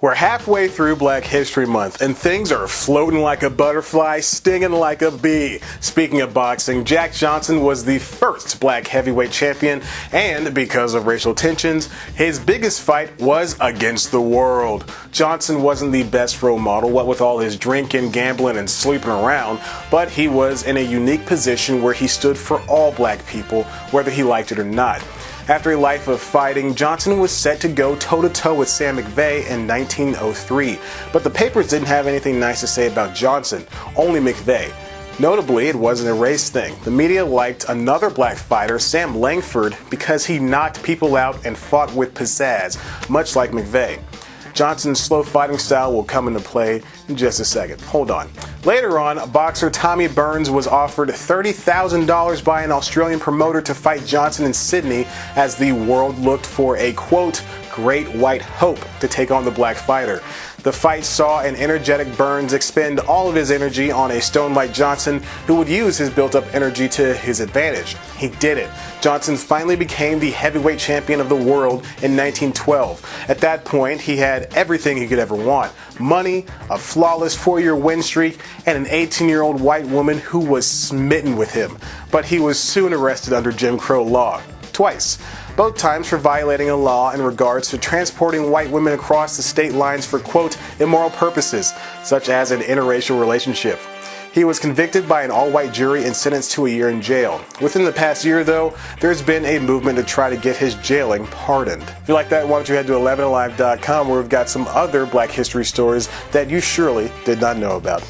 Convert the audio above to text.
We're halfway through Black History Month, and things are floating like a butterfly, stinging like a bee. Speaking of boxing, Jack Johnson was the first black heavyweight champion, and because of racial tensions, his biggest fight was against the world. Johnson wasn't the best role model, what with all his drinking, gambling, and sleeping around, but he was in a unique position where he stood for all black people, whether he liked it or not. After a life of fighting, Johnson was set to go toe-to-toe with Sam McVeigh in 1903. But the papers didn't have anything nice to say about Johnson, only McVeigh. Notably, it wasn't a race thing. The media liked another black fighter, Sam Langford, because he knocked people out and fought with pizzazz, much like McVeigh. Johnson's slow fighting style will come into play in just a second. Hold on. Later on, boxer Tommy Burns was offered $30,000 by an Australian promoter to fight Johnson in Sydney as the world looked for a, quote, great white hope to take on the black fighter. The fight saw an energetic Burns expend all of his energy on a stone like Johnson, who would use his built-up energy to his advantage. He did it. Johnson finally became the heavyweight champion of the world in 1912. At that point, he had everything he could ever want. Money, a flawless 4-year win streak, and an 18-year-old white woman who was smitten with him. But he was soon arrested under Jim Crow law. Twice. Both times for violating a law in regards to transporting white women across the state lines for, quote, immoral purposes, such as an interracial relationship. He was convicted by an all-white jury and sentenced to a year in jail. Within the past year, though, there's been a movement to try to get his jailing pardoned. If you like that, why don't you head to 11alive.com, where we've got some other Black history stories that you surely did not know about.